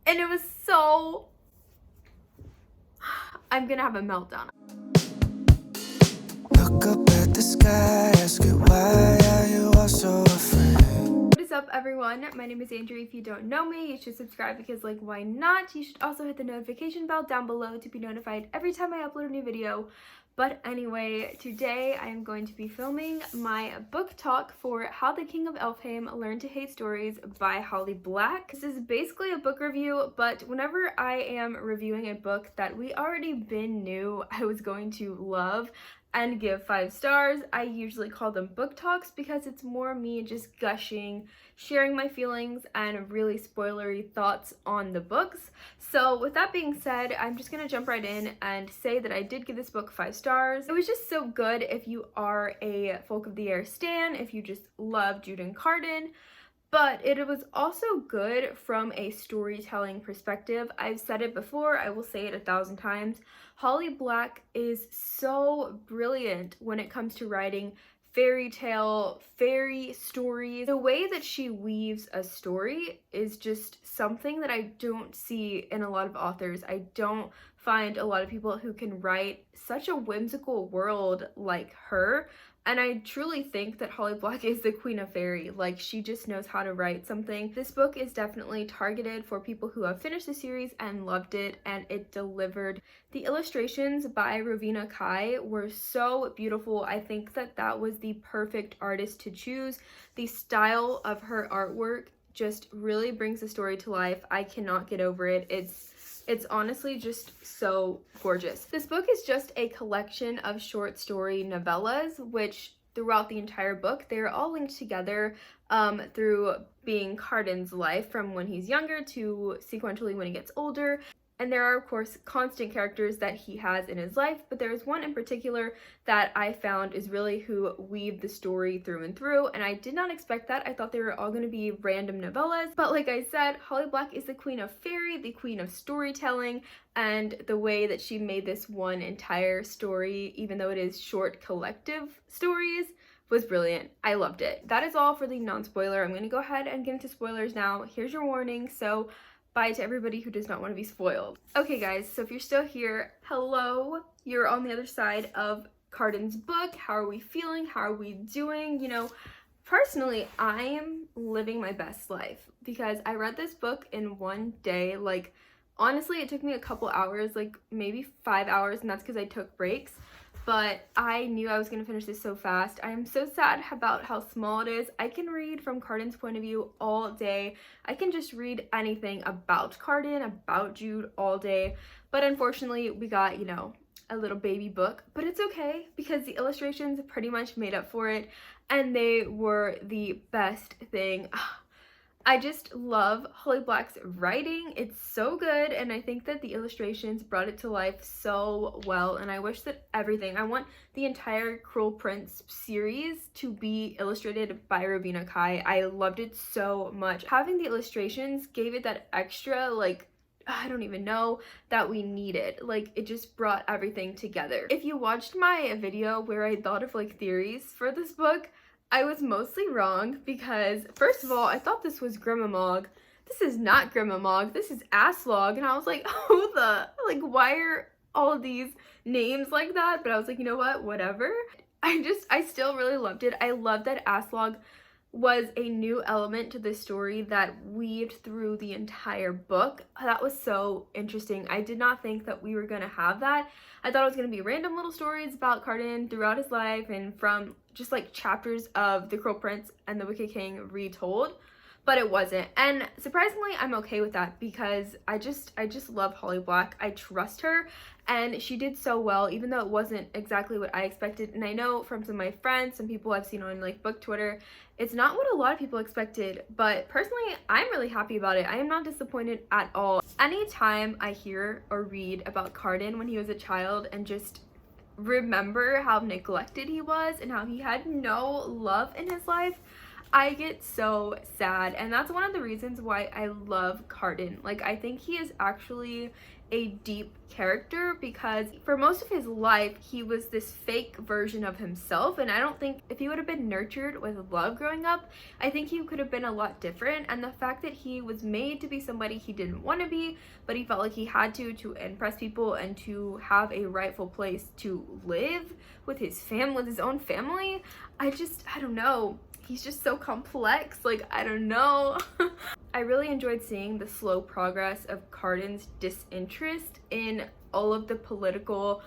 and it was so... I'm gonna have a meltdown. Look up at the sky, ask it why are you all so afraid? What is up, everyone? My name is Andrew. If you don't know me, you should subscribe because, like, why not? You should also hit the notification bell down below to be notified every time I upload a new video. But anyway, today I am going to be filming my book talk for How the King of Elfhame Learned to Hate Stories by Holly Black. This is basically a book review, but whenever I am reviewing a book that we already knew I was going to love and give 5 stars, I usually call them book talks because it's more me just gushing, sharing my feelings and really spoilery thoughts on the books. So with that being said, I'm just gonna jump right in and say that I did give this book 5 stars. It was just so good if you are a Folk of the Air stan, if you just love Jude and Cardin. But it was also good from a storytelling perspective. I've said it before, I will say it 1,000 times. Holly Black is so brilliant when it comes to writing fairy stories. The way that she weaves a story is just something that I don't see in a lot of authors. I don't find a lot of people who can write such a whimsical world like her. And I truly think that Holly Black is the queen of fairy. Like, she just knows how to write something. This book is definitely targeted for people who have finished the series and loved it, and it delivered. The illustrations by Ravina Kai were so beautiful. I think that that was the perfect artist to choose. The style of her artwork just really brings the story to life. I cannot get over it. It's honestly just so gorgeous. This book is just a collection of short story novellas, which throughout the entire book, they're all linked together through being Cardin's life from when he's younger to sequentially when he gets older. And there are, of course, constant characters that he has in his life, but there's one in particular that I found is really who weaved the story through and through, and I did not expect that. I thought they were all going to be random novellas, but like I said, Holly Black is the queen of fairy, the queen of storytelling, and the way that she made this one entire story, even though it is short collective stories, was brilliant. I loved it. That is all for the non-spoiler. I'm going to go ahead and get into spoilers now. Here's your warning, so bye to everybody who does not want to be spoiled. Okay guys, so if you're still here, hello. You're on the other side of Cardin's book. How are we feeling? How are we doing? You know, personally, I am living my best life because I read this book in one day. Like, honestly, it took me a couple hours, like maybe 5 hours, and that's because I took breaks. But I knew I was going to finish this so fast. I am so sad about how small it is. I can read from Cardin's point of view all day. I can just read anything about Cardin, about Jude all day. But unfortunately, we got, you know, a little baby book. But it's okay because the illustrations pretty much made up for it. And they were the best thing. I just love Holly Black's writing. It's so good, and I think that the illustrations brought it to life so well, and I wish that everything, I want the entire Cruel Prince series to be illustrated by Ravina Kai. I loved it so much. Having the illustrations gave it that extra, like, I don't even know, that we needed. Like, it just brought everything together. If you watched my video where I thought of, like, theories for this book, I was mostly wrong because, first of all, I thought this was Grimamog. This is not Grimamog, this is Aslog, and I was like, oh, like, why are all of these names like that? But I was like, you know what, whatever. I still really loved it. I love that Aslog was a new element to the story that weaved through the entire book. That was so interesting. I did not think that we were gonna have that. I thought it was gonna be random little stories about Cardin throughout his life and from just like chapters of The Cruel Prince and The Wicked King retold, but it wasn't. And surprisingly, I'm okay with that because I just love Holly Black. I trust her, and she did so well, even though it wasn't exactly what I expected. And I know from some of my friends, some people I've seen on like book Twitter, it's not what a lot of people expected, but personally, I'm really happy about it. I am not disappointed at all. Anytime I hear or read about Cardin when he was a child and just remember how neglected he was and how he had no love in his life, I get so sad, and that's one of the reasons why I love Cardin. Like, I think he is actually a deep character because for most of his life he was this fake version of himself, and I don't think if he would have been nurtured with love growing up, I think he could have been a lot different. And the fact that he was made to be somebody he didn't want to be, but he felt like he had to impress people and to have a rightful place to live with his family, with his own family, I don't know. He's just so complex. Like, I don't know. I really enjoyed seeing the slow progress of Cardin's disinterest in all of the political,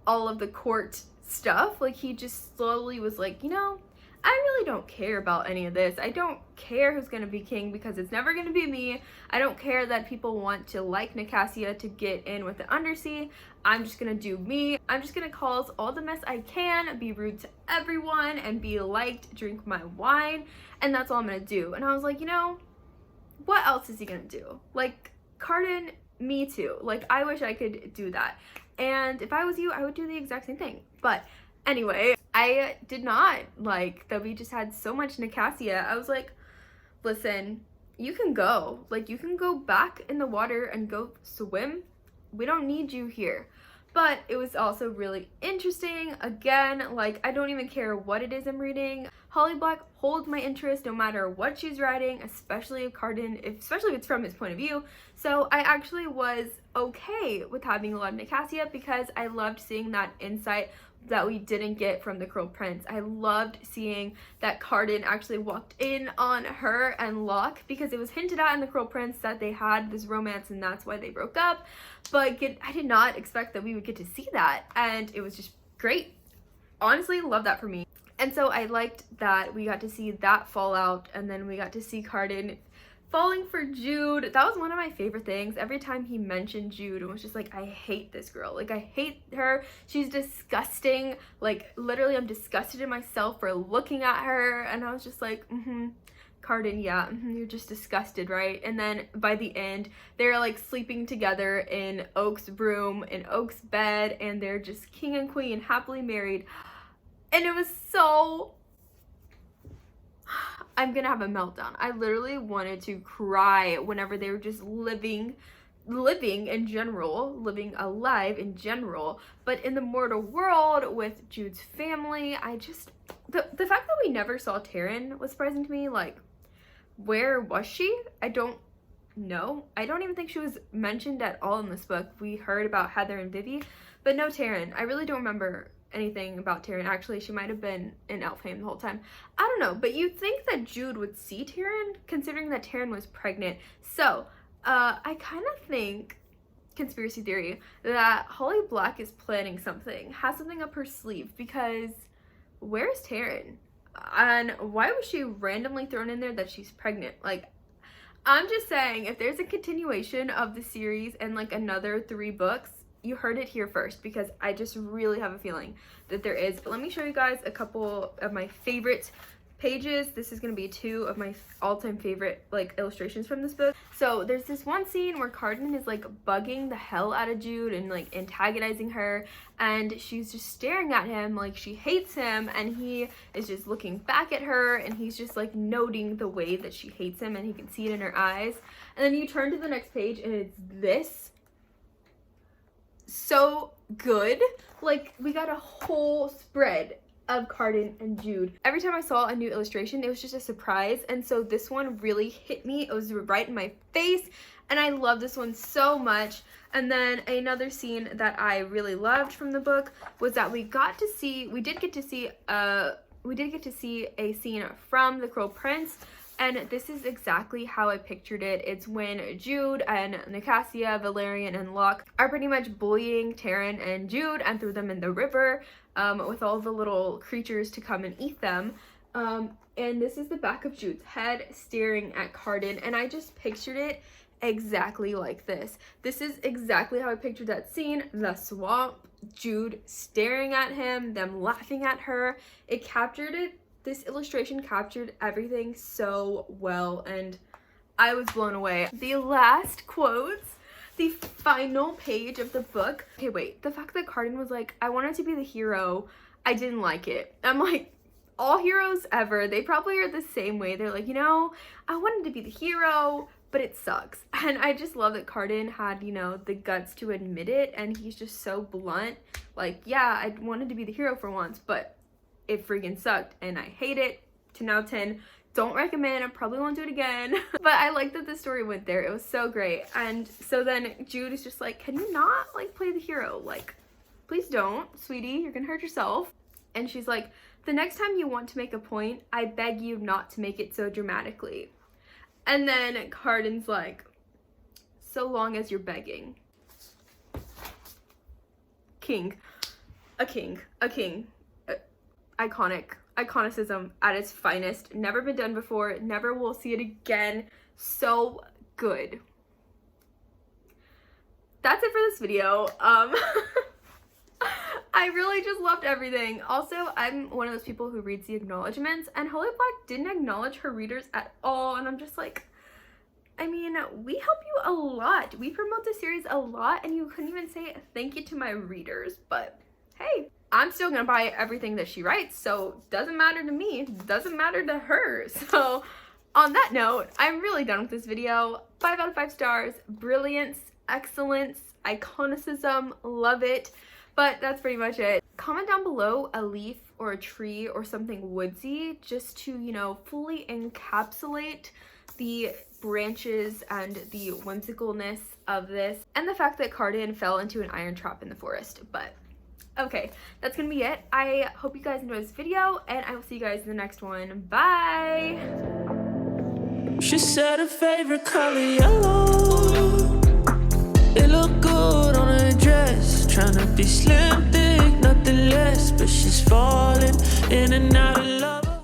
all of the court stuff. Like, he just slowly was like, you know, I really don't care about any of this. I don't care who's gonna be king because it's never gonna be me. I don't care that people want to like Nicasia to get in with the Undersea. I'm just gonna do me. I'm just gonna cause all the mess I can, be rude to everyone, and be liked, drink my wine, and that's all I'm gonna do. And I was like, you know, what else is he gonna do? Like, Cardin, me too. Like, I wish I could do that. And if I was you, I would do the exact same thing. But anyway, I did not like that we just had so much Nicasia. I was like, listen, you can go. Like, you can go back in the water and go swim. We don't need you here. But it was also really interesting. Again, like, I don't even care what it is I'm reading. Holly Black holds my interest no matter what she's writing, especially if especially if it's from his point of view. So I actually was okay with having a lot of Nicasia because I loved seeing that insight that we didn't get from the Cruel Prince. I loved seeing that Cardin actually walked in on her and Locke because it was hinted at in the Cruel Prince that they had this romance and that's why they broke up. But I did not expect that we would get to see that, and it was just great. Honestly, love that for me. And so I liked that we got to see that fallout, and then we got to see Cardin falling for Jude. That was one of my favorite things. Every time he mentioned Jude, it was just like, I hate this girl. Like, I hate her. She's disgusting. Like, literally, I'm disgusted in myself for looking at her. And I was just like, Cardin, yeah, you're just disgusted, right? And then by the end, they're like sleeping together in Oak's room, in Oak's bed, and they're just king and queen, happily married. And it was so... I'm gonna have a meltdown. I literally wanted to cry whenever they were just living in general, living alive in general. But in the mortal world with Jude's family, I just... The fact that we never saw Taryn was surprising to me. Like, where was she? I don't know. I don't even think she was mentioned at all in this book. We heard about Heather and Vivi, but no Taryn. I really don't remember anything about Taryn. Actually, she might have been in Elfhame the whole time. I don't know, but you'd think that Jude would see Taryn, considering that Taryn was pregnant. So, I kind of think, conspiracy theory, that Holly Black is planning something, has something up her sleeve, because where's Taryn? And why was she randomly thrown in there that she's pregnant? Like, I'm just saying, if there's a continuation of the series and like another 3 books, you heard it here first, because I just really have a feeling that there is. But let me show you guys a couple of my favorite pages. This is going to be 2 of my all-time favorite like illustrations from this book. So there's this one scene where Cardin is like bugging the hell out of Jude and like antagonizing her, and she's just staring at him like she hates him, and he is just looking back at her, and he's just like noting the way that she hates him, and he can see it in her eyes. And then you turn to the next page and it's this. So good. Like, we got a whole spread of Cardin and Jude. Every time I saw a new illustration, it was just a surprise, and so this one really hit me. It was right in my face, and I love this one so much. And then another scene that I really loved from the book was that we did get to see a scene from The Cruel Prince. And this is exactly how I pictured it. It's when Jude and Nicasia, Valerian, and Locke are pretty much bullying Taryn and Jude and threw them in the river with all the little creatures to come and eat them. And this is the back of Jude's head staring at Cardin, and I just pictured it exactly like this. This is exactly how I pictured that scene. The swamp, Jude staring at him, them laughing at her. It captured it. This illustration captured everything so well, and I was blown away. The last quotes, the final page of the book. Okay, wait, the fact that Cardin was like, I wanted to be the hero, I didn't like it. I'm like, all heroes ever, they probably are the same way. They're like, you know, I wanted to be the hero, but it sucks. And I just love that Cardin had, you know, the guts to admit it, and he's just so blunt. Like, yeah, I wanted to be the hero for once, but it freaking sucked, and I hate it. 10 out of 10. Don't recommend. I probably won't do it again. But I like that the story went there. It was so great. And so then Jude is just like, can you not, like, play the hero? Like, please don't, sweetie. You're gonna hurt yourself. And she's like, the next time you want to make a point, I beg you not to make it so dramatically. And then Cardin's like, so long as you're begging. King. A king. A king. Iconic. Iconicism at its finest. Never been done before. Never will see it again. So good. That's it for this video. I really just loved everything. Also, I'm one of those people who reads the acknowledgements, and Holy Black didn't acknowledge her readers at all, and I'm just like, I mean, we help you a lot. We promote the series a lot, and you couldn't even say thank you to my readers, but hey, I'm still gonna buy everything that she writes, so doesn't matter to me, doesn't matter to her. So on that note, I'm really done with this video. 5 out of 5 stars, brilliance, excellence, iconicism, love it. But that's pretty much it. Comment down below a leaf or a tree or something woodsy just to, you know, fully encapsulate the branches and the whimsicalness of this, and the fact that Cardin fell into an iron trap in the forest. But okay, that's gonna be it. I hope you guys enjoyed this video, and I will see you guys in the next one. Bye! She said her favorite color yellow. It looked good on her dress. Trying to be slim, thick, nothing less. But she's falling in and out